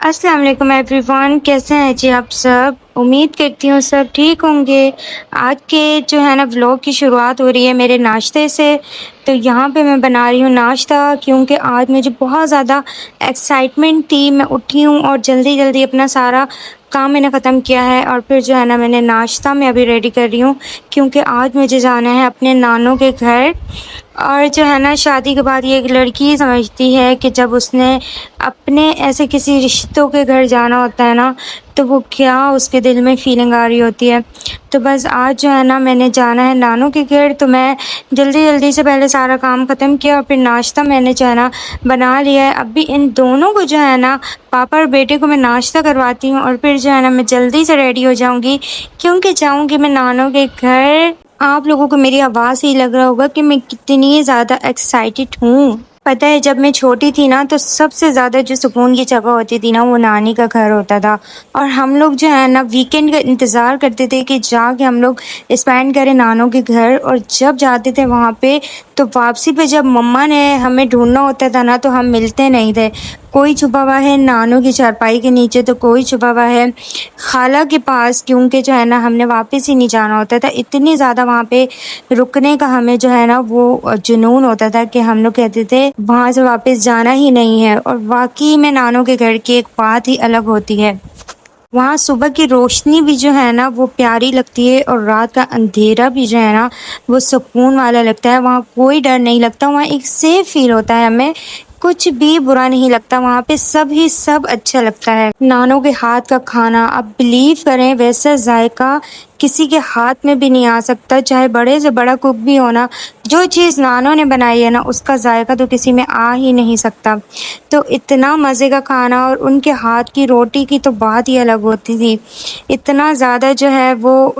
السلام علیکم every one, کیسے ہیں جی آپ سب؟ امید کرتی ہوں سب ٹھیک ہوں گے۔ آج کے جو ہے نا ولاگ کی شروعات ہو رہی ہے میرے ناشتے سے۔ تو یہاں پہ میں بنا رہی ہوں ناشتہ، کیونکہ آج مجھے بہت زیادہ ایکسائٹمنٹ تھی۔ میں اٹھی ہوں اور جلدی جلدی اپنا سارا کام میں نے ختم کیا ہے، اور پھر جو ہے نا میں نے ناشتہ میں ابھی ریڈی کر رہی ہوں، کیونکہ آج مجھے جانا ہے اپنے نانوں کے گھر۔ اور جو ہے نا شادی کے بعد یہ ایک لڑکی سمجھتی ہے کہ جب اس نے اپنے ایسے کسی رشتوں کے گھر جانا ہوتا ہے نا، تو وہ کیا اس کے دل میں فیلنگ آ رہی ہوتی ہے۔ تو بس آج جو ہے نا میں نے جانا ہے نانوں کے گھر، تو میں جلدی جلدی سے پہلے سارا کام ختم کیا، اور پھر ناشتہ میں نے جو ہے نا بنا لیا ہے۔ اب بھی ان دونوں کو جو ہے نا، پاپا اور بیٹے کو میں ناشتہ کرواتی ہوں، اور پھر جو ہے نا میں جلدی سے ریڈی ہو جاؤں گی، کیونکہ جاؤں گی میں نانوں کے گھر۔ آپ لوگوں کو میری آواز سے ہی لگ رہا ہوگا کہ میں کتنی زیادہ ایکسائٹڈ ہوں۔ پتہ ہے جب میں چھوٹی تھی نا، تو سب سے زیادہ جو سکون کی جگہ ہوتی تھی نا، وہ نانی کا گھر ہوتا تھا، اور ہم لوگ جو ہے نا ویکینڈ کا انتظار کرتے تھے کہ جا کے ہم لوگ اسپینڈ کریں نانوں کے گھر۔ اور جب جاتے تھے وہاں پہ، تو واپسی پہ جب مما نے ہمیں ڈھونڈنا ہوتا تھا نا، تو ہم ملتے نہیں تھے۔ کوئی چھپا ہوا ہے نانوں کی چارپائی کے نیچے، تو کوئی چھپا ہوا ہے خالہ کے پاس، کیونکہ جو ہے نا ہم نے واپس ہی نہیں جانا ہوتا تھا۔ اتنی زیادہ وہاں پہ رکنے کا ہمیں جو ہے نا وہ جنون ہوتا تھا کہ ہم لوگ کہتے تھے وہاں سے واپس جانا ہی نہیں ہے۔ اور واقعی میں نانوں کے گھر کی ایک بات ہی الگ ہوتی ہے۔ وہاں صبح کی روشنی بھی جو ہے نا وہ پیاری لگتی ہے، اور رات کا اندھیرا بھی جو ہے نا وہ سکون والا لگتا ہے۔ وہاں کوئی ڈر نہیں لگتا، وہاں ایک سیف فیل ہوتا ہے، ہمیں کچھ بھی برا نہیں لگتا، وہاں پہ سب ہی سب اچھا لگتا ہے۔ نانوں کے ہاتھ کا کھانا، اب بلیو کریں ویسا ذائقہ کسی کے ہاتھ میں بھی نہیں آ سکتا، چاہے بڑے سے بڑا کوک بھی ہونا۔ جو چیز نانوں نے بنائی ہے نا، اس کا ذائقہ تو کسی میں آ ہی نہیں سکتا۔ تو اتنا مزے کا کھانا، اور ان کے ہاتھ کی روٹی کی تو بات ہی الگ ہوتی تھی۔ اتنا زیادہ جو ہے وہ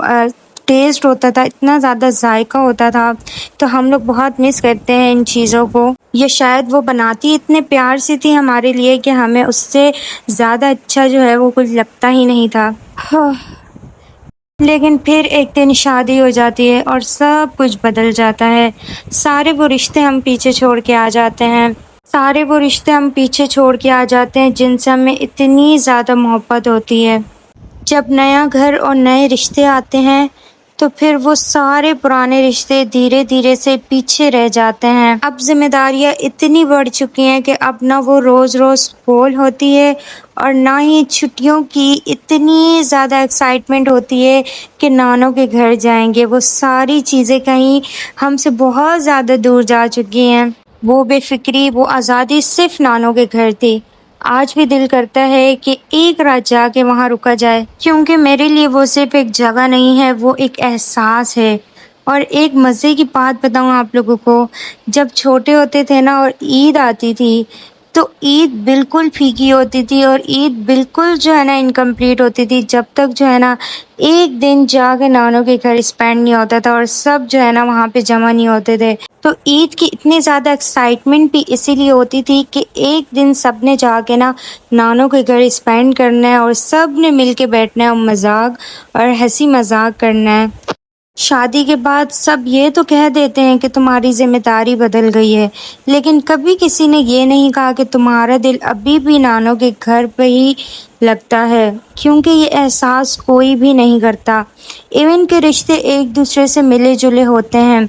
ٹیسٹ ہوتا تھا، اتنا زیادہ ذائقہ ہوتا تھا، تو ہم لوگ بہت مس کرتے ہیں ان چیزوں کو۔ یہ شاید وہ بناتی اتنے پیار سے تھی ہمارے لیے کہ ہمیں اس سے زیادہ اچھا جو ہے وہ کچھ لگتا ہی نہیں تھا۔ لیکن پھر ایک دن شادی ہو جاتی ہے اور سب کچھ بدل جاتا ہے۔ سارے وہ رشتے ہم پیچھے چھوڑ کے آ جاتے ہیں، جن سے ہمیں اتنی زیادہ محبت ہوتی ہے۔ جب نیا گھر اور نئے رشتے آتے ہیں، تو پھر وہ سارے پرانے رشتے دھیرے دھیرے سے پیچھے رہ جاتے ہیں۔ اب ذمہ داریاں اتنی بڑھ چکی ہیں کہ اب نہ وہ روز روز بول ہوتی ہے، اور نہ ہی چھٹیوں کی اتنی زیادہ ایکسائٹمنٹ ہوتی ہے کہ نانوں کے گھر جائیں گے۔ وہ ساری چیزیں کہیں ہم سے بہت زیادہ دور جا چکی ہیں۔ وہ بے فکری، وہ آزادی صرف نانوں کے گھر تھی۔ آج بھی دل کرتا ہے کہ ایک رات جا کے وہاں رکا جائے، کیونکہ میرے لیے وہ صرف ایک جگہ نہیں ہے، وہ ایک احساس ہے۔ اور ایک مزے کی بات بتاؤں آپ لوگوں کو، جب چھوٹے ہوتے تھے نا اور عید آتی تھی، تو عید بالکل پھیکی ہوتی تھی، اور عید بالکل جو ہے نا انکمپلیٹ ہوتی تھی جب تک جو ہے نا ایک دن جا کے نانوں کے گھر اسپینڈ نہیں ہوتا تھا، اور سب جو ہے نا وہاں پہ جمع نہیں ہوتے تھے۔ تو عید کی اتنی زیادہ ایکسائٹمنٹ بھی اسی لیے ہوتی تھی کہ ایک دن سب نے جا کے نا نانوں کے گھر اسپینڈ کرنا ہے، اور سب نے مل کے بیٹھنا ہے، اور مذاق اور ہنسی مذاق کرنا ہے۔ شادی کے بعد سب یہ تو کہہ دیتے ہیں کہ تمہاری ذمہ داری بدل گئی ہے، لیکن کبھی کسی نے یہ نہیں کہا کہ تمہارا دل ابھی بھی نانوں کے گھر پہ ہی لگتا ہے، کیونکہ یہ احساس کوئی بھی نہیں کرتا۔ ایون کے رشتے ایک دوسرے سے ملے جلے ہوتے ہیں،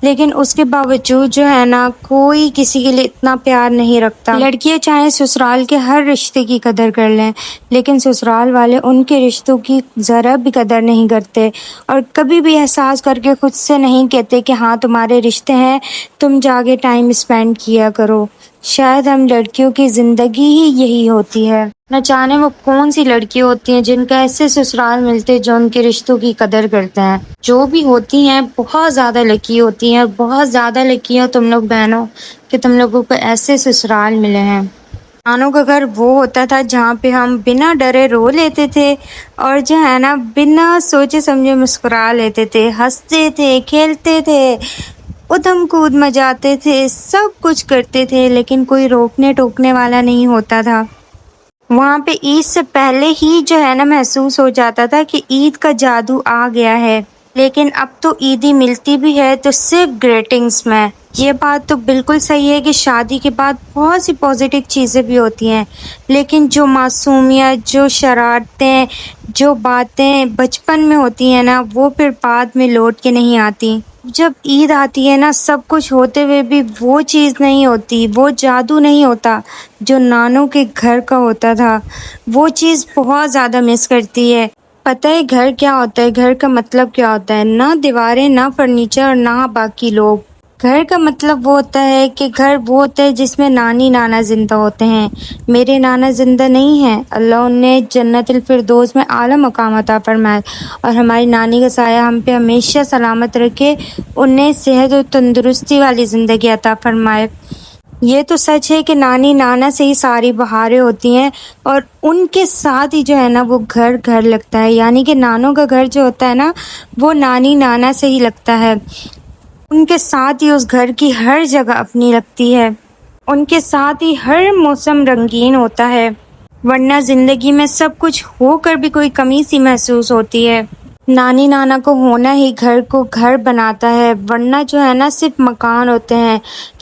لیکن اس کے باوجود جو ہے نا کوئی کسی کے لیے اتنا پیار نہیں رکھتا۔ لڑکیاں چاہے سسرال کے ہر رشتے کی قدر کر لیں، لیکن سسرال والے ان کے رشتوں کی ذرا بھی قدر نہیں کرتے، اور کبھی بھی احساس کر کے خود سے نہیں کہتے کہ ہاں تمہارے رشتے ہیں، تم جا کے ٹائم اسپینڈ کیا کرو۔ شاید ہم لڑکیوں کی زندگی ہی یہی ہوتی ہے۔ نہ جانے وہ کون سی لڑکی ہوتی ہیں جن کا ایسے سسرال ملتے جو ان کے رشتوں کی قدر کرتے ہیں۔ جو بھی ہوتی ہیں بہت زیادہ لکی ہوتی ہیں، اور بہت زیادہ لکی ہو تم لوگ بہنوں کہ تم لوگوں کو ایسے سسرال ملے ہیں۔ نانوں کا گھر وہ ہوتا تھا جہاں پہ ہم بنا ڈرے رو لیتے تھے، اور جو ہے نا بنا سوچے سمجھے مسکرا لیتے تھے، ہنستے تھے، کھیلتے تھے، ادھم کود مچاتے تھے، سب کچھ کرتے تھے، لیکن کوئی روکنے ٹوکنے والا نہیں ہوتا تھا۔ وہاں پہ عید سے پہلے ہی جو ہے نا محسوس ہو جاتا تھا کہ عید کا جادو آ گیا ہے۔ لیکن اب تو عیدی ملتی بھی ہے تو صرف گریٹنگز میں۔ یہ بات تو بالکل صحیح ہے کہ شادی کے بعد بہت سی پازیٹیو چیزیں بھی ہوتی ہیں، لیکن جو معصومیت، جو شرارتیں، جو باتیں بچپن میں ہوتی ہیں نا، وہ پھر بعد میں لوٹ کے نہیں آتی۔ جب عید آتی ہے نا، سب کچھ ہوتے ہوئے بھی وہ چیز نہیں ہوتی، وہ جادو نہیں ہوتا جو نانوں کے گھر کا ہوتا تھا۔ وہ چیز بہت زیادہ مس کرتی ہے۔ پتہ ہے گھر کیا ہوتا ہے؟ گھر کا مطلب کیا ہوتا ہے؟ نہ دیواریں، نہ فرنیچر اور نہ باقی لوگ۔ گھر کا مطلب وہ ہوتا ہے کہ گھر وہ ہوتا ہے جس میں نانی نانا زندہ ہوتے ہیں۔ میرے نانا زندہ نہیں ہیں، اللہ انہیں جنت الفردوس میں اعلیٰ مقام عطا فرمائے اور ہماری نانی کا سایہ ہم پہ ہمیشہ سلامت رکھے، انہیں صحت و تندرستی والی زندگی عطا فرمائے۔ یہ تو سچ ہے کہ نانی نانا سے ہی ساری بہاریں ہوتی ہیں، اور ان کے ساتھ ہی جو ہے نا وہ گھر گھر لگتا ہے، یعنی کہ نانوں کا گھر جو ہوتا ہے نا وہ نانی نانا سے ہی لگتا ہے۔ ان کے ساتھ ہی اس گھر کی ہر جگہ اپنی لگتی ہے، ان کے ساتھ ہی ہر موسم رنگین ہوتا ہے، ورنہ زندگی میں سب کچھ ہو کر بھی کوئی کمی سی محسوس ہوتی ہے۔ نانی نانا کو ہونا ہی گھر کو گھر بناتا ہے، ورنہ جو ہے نا صرف مکان ہوتے ہیں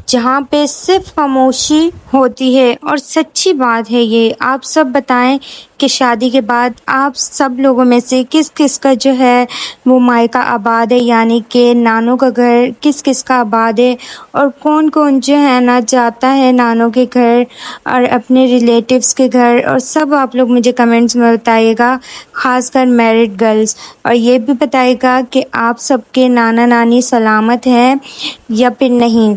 جہاں پہ صرف خاموشی ہوتی ہے۔ اور سچی بات ہے یہ۔ آپ سب بتائیں کہ شادی کے بعد آپ سب لوگوں میں سے کس کس کا جو ہے وہ مائکہ آباد ہے، یعنی کہ نانوں کا گھر کس کس کا آباد ہے، اور کون کون جو ہے نا جاتا ہے نانوں کے گھر اور اپنے ریلیٹیوز کے گھر، اور سب آپ لوگ مجھے کمنٹس میں بتائیے گا، خاص کر میرڈ گرلز، اور یہ بھی بتائیے گا کہ آپ سب کے نانا نانی سلامت ہیں یا پھر نہیں۔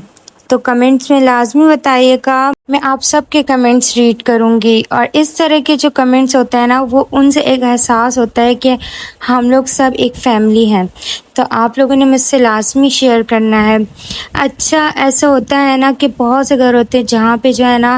تو کمنٹس میں لازمی بتائیے گا، میں آپ سب کے کمنٹس ریڈ کروں گی۔ اور اس طرح کے جو کمنٹس ہوتے ہیں نا وہ ان سے ایک احساس ہوتا ہے کہ ہم لوگ سب ایک فیملی ہیں، تو آپ لوگوں نے مجھ سے لازمی شیئر کرنا ہے۔ اچھا ایسا ہوتا ہے نا کہ بہت سے گھر ہوتے ہیں جہاں پہ جو ہے نا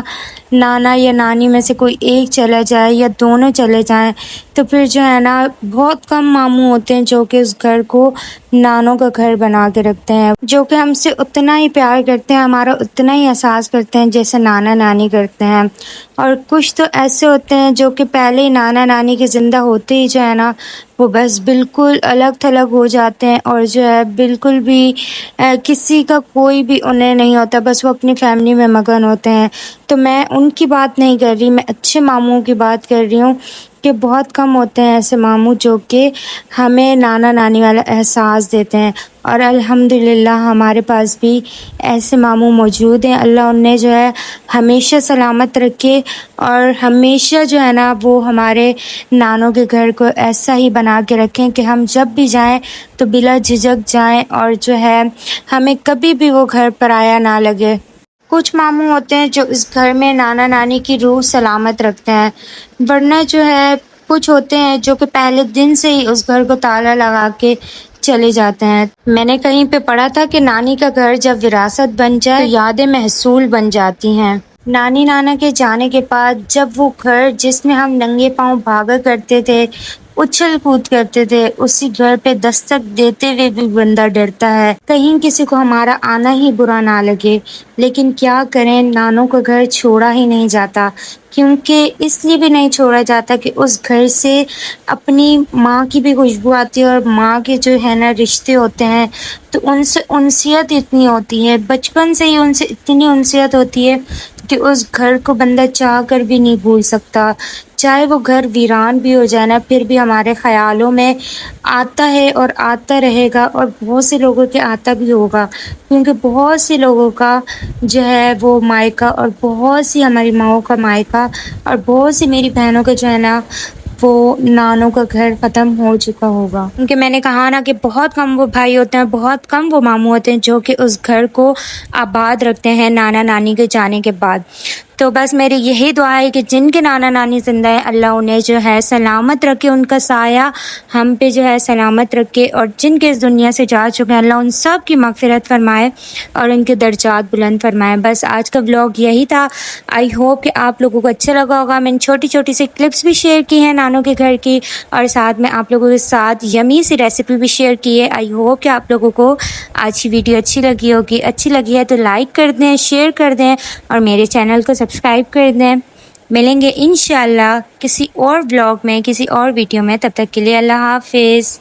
نانا یا نانی میں سے کوئی ایک چلا جائے یا دونوں چلے جائیں تو پھر جو ہے نا بہت کم ماموں ہوتے ہیں جو کہ اس گھر کو نانوں کا گھر بنا کے رکھتے ہیں، جو کہ ہم سے اتنا ہی پیار کرتے ہیں، ہمارا اتنا ہی احساس کرتے ہیں جیسے نانا نانی کرتے ہیں۔ اور کچھ تو ایسے ہوتے ہیں جو کہ پہلے ہی نانا نانی کے زندہ ہوتے ہی جو ہے نا وہ بس بالکل الگ تھلگ ہو جاتے ہیں، اور جو ہے بالکل بھی کسی کا کوئی بھی انہیں نہیں ہوتا، بس وہ اپنی فیملی میں مگن ہوتے ہیں۔ تو میں ان کی بات نہیں کر رہی، میں اچھے ماموں کی بات کر رہی ہوں کہ بہت کم ہوتے ہیں ایسے ماموں جو کہ ہمیں نانا نانی والا احساس دیتے ہیں، اور الحمدللہ ہمارے پاس بھی ایسے ماموں موجود ہیں۔ اللہ انہیں جو ہے ہمیشہ سلامت رکھے، اور ہمیشہ جو ہے نا وہ ہمارے نانوں کے گھر کو ایسا ہی بنا کے رکھیں کہ ہم جب بھی جائیں تو بلا جھجک جائیں، اور جو ہے ہمیں کبھی بھی وہ گھر پرایا نہ لگے۔ کچھ ماموں ہوتے ہیں جو اس گھر میں نانا نانی کی روح سلامت رکھتے ہیں، ورنہ جو ہے کچھ ہوتے ہیں جو کہ پہلے دن سے ہی اس گھر کو تالا لگا کے چلے جاتے ہیں۔ میں نے کہیں پہ پڑھا تھا کہ نانی کا گھر جب وراثت بن جائے تو یادیں محصول بن جاتی ہیں۔ نانی نانا کے جانے کے بعد جب وہ گھر جس میں ہم ننگے پاؤں بھاگا کرتے تھے، اچھل کود کرتے تھے، اسی گھر پہ دستک دیتے ہوئے بھی بندہ ڈرتا ہے کہیں کسی کو ہمارا آنا ہی برا نہ لگے۔ لیکن کیا کریں، نانوں کا گھر چھوڑا ہی نہیں جاتا، کیونکہ اس لیے بھی نہیں چھوڑا جاتا کہ اس گھر سے اپنی ماں کی بھی خوشبو آتی ہے، اور ماں کے جو ہے نا رشتے ہوتے ہیں تو ان سے انسیت اتنی ہوتی ہے، بچپن سے ہی ان سے اتنی انسیت ہوتی ہے کہ اس گھر کو بندہ چاہ کر بھی نہیں بھول سکتا۔ چاہے وہ گھر ویران بھی ہو جائے نا، پھر بھی ہمارے خیالوں میں آتا ہے اور آتا رہے گا، اور بہت سے لوگوں کے آتا بھی ہوگا، کیونکہ بہت سے لوگوں کا جو ہے وہ مائکہ، اور بہت سی ہماری ماؤں کا مائکہ، اور بہت سی میری بہنوں کا جو ہے نا وہ نانوں کا گھر ختم ہو چکا ہوگا، کیونکہ میں نے کہا نا کہ بہت کم وہ بھائی ہوتے ہیں، بہت کم وہ ماموں ہوتے ہیں جو کہ اس گھر کو آباد رکھتے ہیں نانا نانی کے جانے کے بعد۔ تو بس میری یہی دعا ہے کہ جن کے نانا نانی زندہ ہیں اللہ انہیں جو ہے سلامت رکھے، ان کا سایہ ہم پہ جو ہے سلامت رکھے، اور جن کے اس دنیا سے جا چکے ہیں اللہ ان سب کی مغفرت فرمائے اور ان کے درجات بلند فرمائے۔ بس آج کا ولاگ یہی تھا، آئی ہوپ کہ آپ لوگوں کو اچھا لگا ہوگا۔ میں نے چھوٹی چھوٹی سی کلپس بھی شیئر کی ہیں نانوں کے گھر کی، اور ساتھ میں آپ لوگوں کے ساتھ یمی سی ریسیپی بھی شیئر کی ہے۔ آئی ہوپ کہ آپ لوگوں کو آج کی ویڈیو اچھی لگی ہوگی، اچھی لگی ہے تو لائک کر دیں، شیئر کر دیں، اور میرے چینل کو سبسکرائب کر دیں۔ ملیں گے انشاءاللہ کسی اور ولاگ میں، کسی اور ویڈیو میں، تب تک کے لیے اللہ حافظ۔